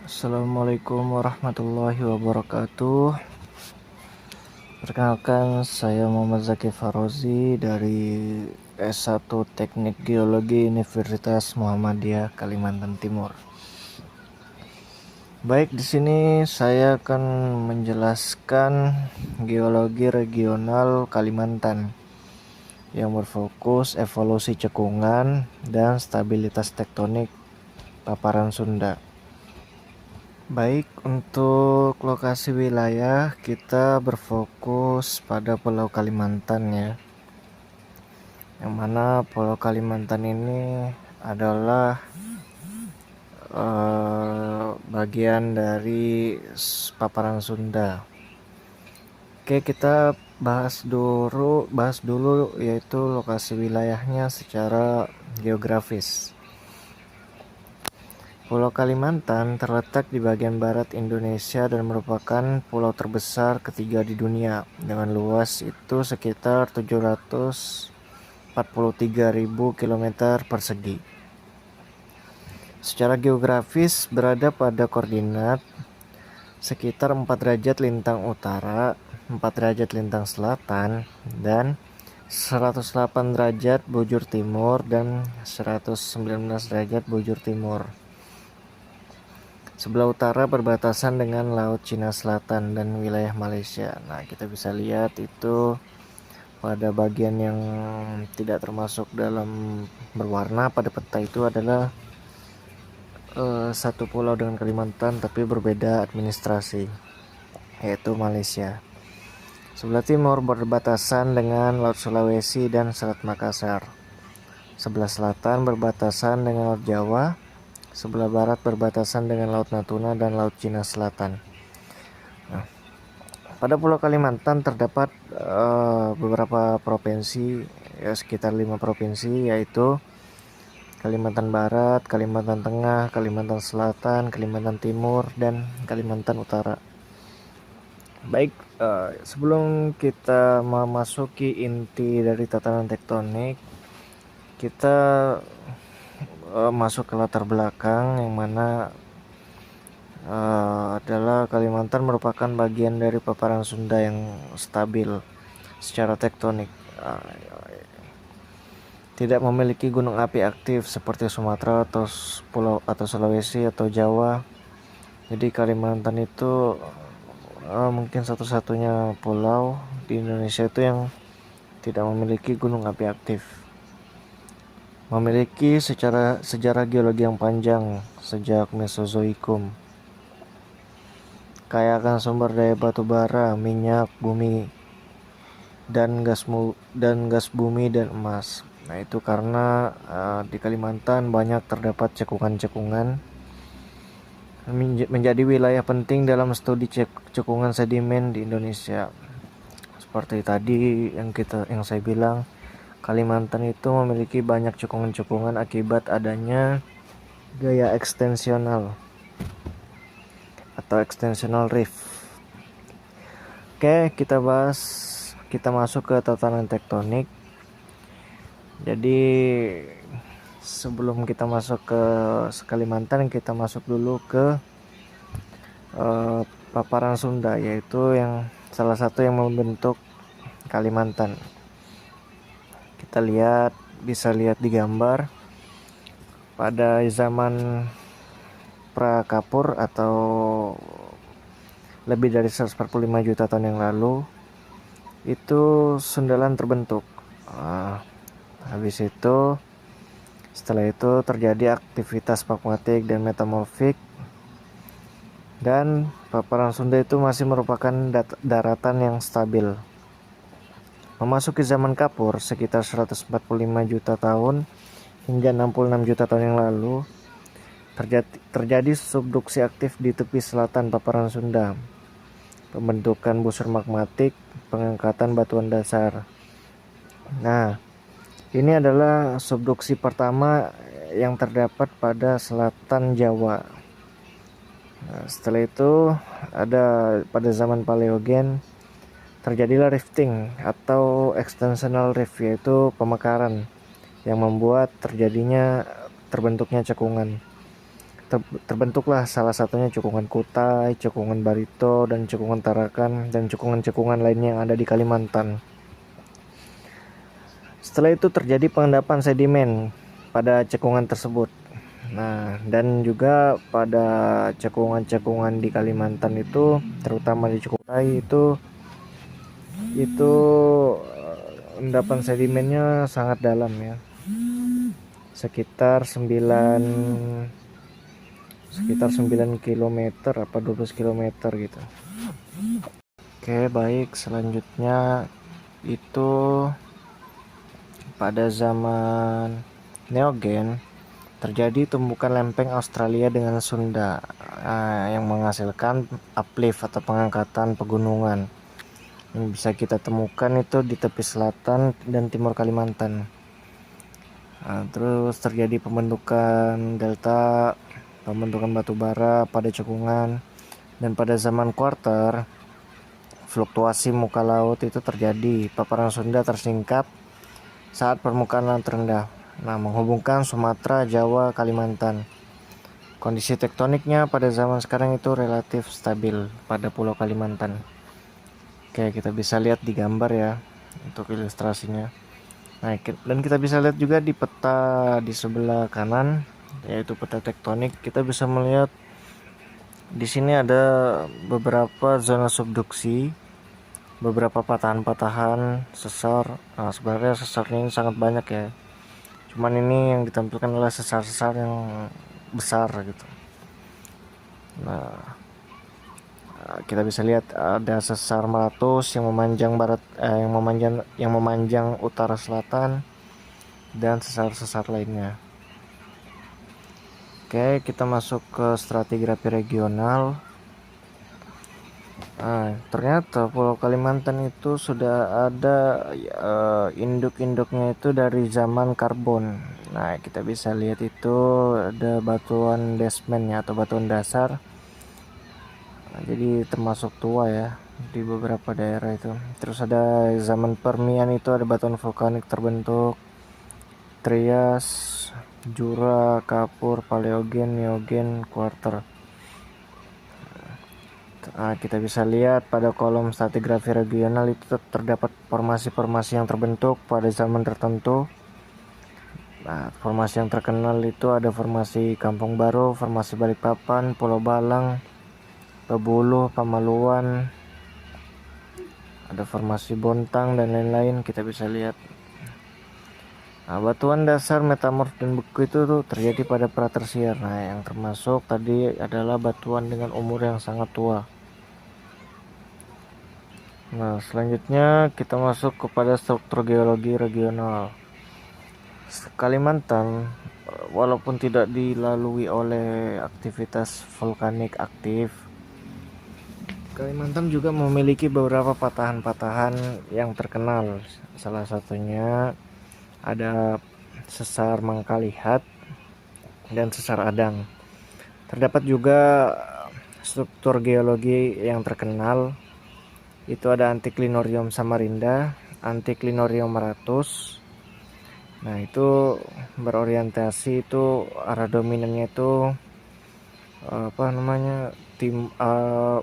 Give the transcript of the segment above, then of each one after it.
Assalamualaikum warahmatullahi wabarakatuh. Perkenalkan, saya Muhammad Zaki Farozi dari S1 Teknik Geologi Universitas Muhammadiyah Kalimantan Timur. Baik, di sini saya akan menjelaskan geologi regional Kalimantan yang berfokus evolusi cekungan dan stabilitas tektonik paparan Sunda. Baik, untuk lokasi wilayah kita berfokus pada Pulau Kalimantan ya. Yang mana Pulau Kalimantan ini adalah bagian dari paparan Sunda. Oke, kita bahas dulu yaitu lokasi wilayahnya secara geografis. Pulau Kalimantan terletak di bagian barat Indonesia dan merupakan pulau terbesar ketiga di dunia dengan luas itu sekitar 743.000 km persegi. Secara geografis berada pada koordinat sekitar 4 derajat lintang utara, 4 derajat lintang selatan, dan 108 derajat bujur timur dan 119 derajat bujur timur. Sebelah utara berbatasan dengan Laut Cina Selatan dan wilayah Malaysia. Nah, kita bisa lihat itu pada bagian yang tidak termasuk dalam berwarna pada peta itu adalah satu pulau dengan Kalimantan tapi berbeda administrasi, yaitu Malaysia. Sebelah timur berbatasan dengan Laut Sulawesi dan Selat Makassar. Sebelah selatan berbatasan dengan Laut Jawa. Sebelah barat berbatasan dengan Laut Natuna dan Laut Cina Selatan. Nah, pada Pulau Kalimantan terdapat beberapa provinsi, ya sekitar 5 provinsi, yaitu Kalimantan Barat, Kalimantan Tengah, Kalimantan Selatan, Kalimantan Timur, dan Kalimantan Utara. Baik, sebelum kita memasuki inti dari tatanan tektonik, kita masuk ke latar belakang yang mana adalah Kalimantan merupakan bagian dari paparan Sunda yang stabil secara tektonik, tidak memiliki gunung api aktif seperti Sumatera atau Sulawesi atau Jawa. Jadi Kalimantan itu mungkin satu-satunya pulau di Indonesia itu yang tidak memiliki gunung api aktif. Memiliki sejarah geologi yang panjang sejak Mesozoikum. Kaya akan sumber daya batu bara, minyak bumi, dan gas bumi dan emas. Nah, itu karena di Kalimantan banyak terdapat cekungan-cekungan, menjadi wilayah penting dalam studi cekungan sedimen di Indonesia. Seperti tadi yang saya bilang, Kalimantan itu memiliki banyak cekungan-cekungan akibat adanya gaya ekstensional atau extensional rift. Oke, kita masuk ke tatanan tektonik. Jadi sebelum kita masuk ke Kalimantan, kita masuk dulu ke paparan Sunda, yaitu yang salah satu yang membentuk Kalimantan. Kita bisa lihat di gambar pada zaman Prakapur atau lebih dari 145 juta tahun yang lalu itu Sundaland terbentuk. Habis itu setelah itu terjadi aktivitas magmatik dan metamorfik, dan paparan Sunda itu masih merupakan daratan yang stabil. Memasuki zaman Kapur sekitar 145 juta tahun hingga 66 juta tahun yang lalu terjadi subduksi aktif di tepi selatan paparan Sunda, pembentukan busur magmatik, pengangkatan batuan dasar. Nah, ini adalah subduksi pertama yang terdapat pada selatan Jawa. Nah, setelah itu ada pada zaman Paleogen terjadilah rifting atau extensional rift, yaitu pemekaran yang membuat terbentuknya cekungan. terbentuklah salah satunya Cekungan Kutai, Cekungan Barito, dan Cekungan Tarakan, dan cekungan-cekungan lainnya yang ada di Kalimantan. Setelah itu terjadi pengendapan sedimen pada cekungan tersebut. Nah, dan juga pada cekungan-cekungan di Kalimantan itu, terutama di Cukutai itu endapan sedimennya sangat dalam ya. Sekitar 9 km apa 12 km gitu. Oke, baik, selanjutnya itu pada zaman Neogen terjadi tumbukan lempeng Australia dengan Sunda yang menghasilkan uplift atau pengangkatan pegunungan yang bisa kita temukan itu di tepi selatan dan timur Kalimantan. Terus terjadi pembentukan delta, pembentukan batu bara pada cekungan, dan pada zaman kuarter fluktuasi muka laut itu terjadi. Paparan Sunda tersingkap saat permukaan laut rendah. Nah, menghubungkan Sumatera, Jawa, Kalimantan. Kondisi tektoniknya pada zaman sekarang itu relatif stabil pada Pulau Kalimantan. Oke, kita bisa lihat di gambar ya untuk ilustrasinya. Nah, dan kita bisa lihat juga di peta di sebelah kanan, yaitu peta tektonik. Kita bisa melihat di sini ada beberapa zona subduksi, beberapa patahan-patahan sesar. Nah, sebenarnya sesarnya ini sangat banyak ya. Cuman ini yang ditampilkan adalah sesar-sesar yang besar gitu. Nah, kita bisa lihat ada sesar meletus yang memanjang barat, yang memanjang utara selatan, dan sesar-sesar lainnya. Oke, kita masuk ke stratigrafi regional. Ternyata Pulau Kalimantan itu sudah ada induk-induknya itu dari zaman karbon. Nah, kita bisa lihat itu ada batuan desmennya atau batuan dasar. Nah, jadi termasuk tua ya di beberapa daerah itu. Terus ada zaman Permian itu ada batuan vulkanik terbentuk, Trias, Jura, Kapur, Paleogen, Neogen, Kuarter. Nah, kita bisa lihat pada kolom stratigrafi regional itu terdapat formasi-formasi yang terbentuk pada zaman tertentu. Nah, formasi yang terkenal itu ada formasi Kampung Baru, formasi Balikpapan, Pulau Balang, Pebuluh, Pamaluan, ada formasi Bontang dan lain-lain. Kita bisa lihat. Nah, batuan dasar metamorf dan beku itu tuh terjadi pada pratersier. Nah, yang termasuk tadi adalah batuan dengan umur yang sangat tua. Nah, selanjutnya kita masuk kepada struktur geologi regional. Kalimantan, walaupun tidak dilalui oleh aktivitas vulkanik aktif, Kalimantan juga memiliki beberapa patahan-patahan yang terkenal. Salah satunya ada sesar Mangkalihat dan sesar Adang. Terdapat juga struktur geologi yang terkenal, itu ada Antiklinorium Samarinda, Antiklinorium Maratus. Nah, itu berorientasi itu arah dominannya itu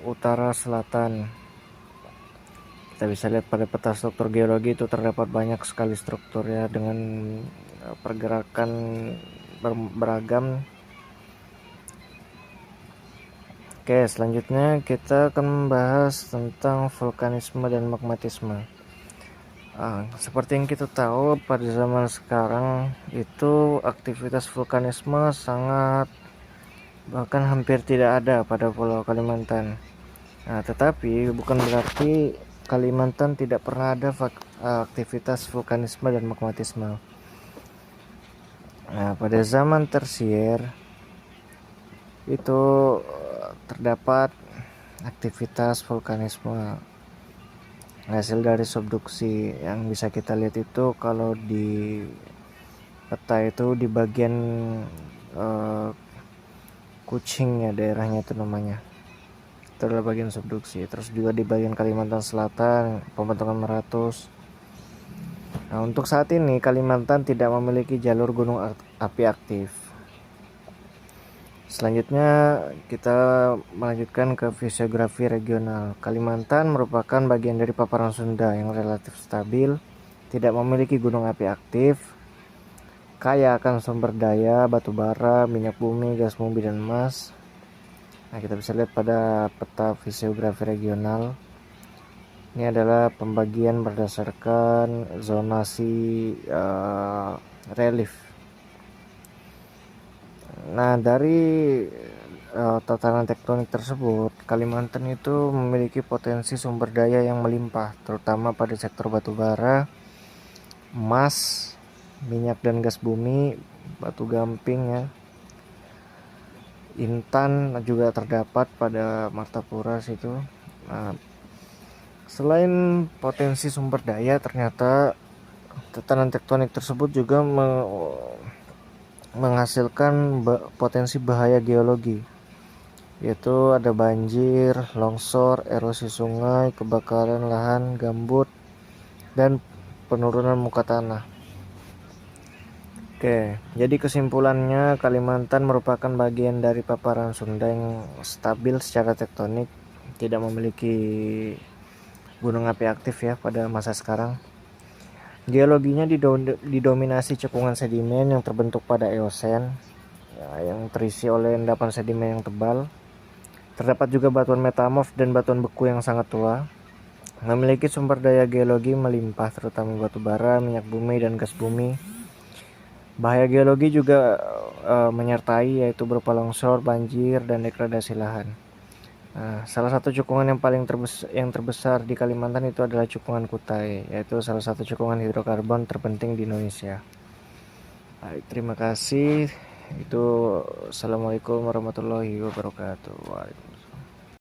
utara selatan. Kita bisa lihat pada peta struktur geologi itu terdapat banyak sekali struktur ya dengan pergerakan beragam. Oke, selanjutnya kita akan membahas tentang vulkanisme dan magmatisme. Seperti yang kita tahu pada zaman sekarang itu aktivitas vulkanisme sangat, bahkan hampir tidak ada pada Pulau Kalimantan. Nah, tetapi bukan berarti Kalimantan tidak pernah ada aktivitas vulkanisme dan magmatisme. Nah, pada zaman tersier itu terdapat aktivitas vulkanisme hasil dari subduksi yang bisa kita lihat itu kalau di peta itu di bagian Kucing ya daerahnya itu namanya, itu adalah bagian subduksi. Terus juga di bagian Kalimantan Selatan pembentukan meratus. Nah, untuk saat ini Kalimantan tidak memiliki jalur gunung api aktif. Selanjutnya kita melanjutkan ke fisiografi regional. Kalimantan merupakan bagian dari paparan Sunda yang relatif stabil, tidak memiliki gunung api aktif, kaya akan sumber daya batu bara, minyak bumi, gas bumi, dan emas. Nah, kita bisa lihat pada peta fisiografi regional. Ini adalah pembagian berdasarkan zonasi relief. Nah, dari tatanan tektonik tersebut, Kalimantan itu memiliki potensi sumber daya yang melimpah, terutama pada sektor batu bara, emas, minyak dan gas bumi, batu gamping ya. Intan juga terdapat pada Martapura situ. Nah, selain potensi sumber daya, ternyata tatanan tektonik tersebut juga menghasilkan potensi bahaya geologi, yaitu ada banjir, longsor, erosi sungai, kebakaran lahan gambut, dan penurunan muka tanah. Oke, jadi kesimpulannya Kalimantan merupakan bagian dari paparan Sunda yang stabil secara tektonik, tidak memiliki gunung api aktif ya pada masa sekarang. Geologinya didominasi cekungan sedimen yang terbentuk pada Eosen, ya, yang terisi oleh endapan sedimen yang tebal. Terdapat juga batuan metamorf dan batuan beku yang sangat tua. Memiliki sumber daya geologi melimpah, terutama batu bara, minyak bumi, dan gas bumi. Bahaya geologi juga menyertai, yaitu berupa longsor, banjir, dan degradasi lahan. Nah, salah satu cekungan yang terbesar di Kalimantan itu adalah cekungan Kutai, yaitu salah satu cekungan hidrokarbon terpenting di Indonesia. Baik, terima kasih. Assalamualaikum warahmatullahi wabarakatuh. Waalaikumsalam.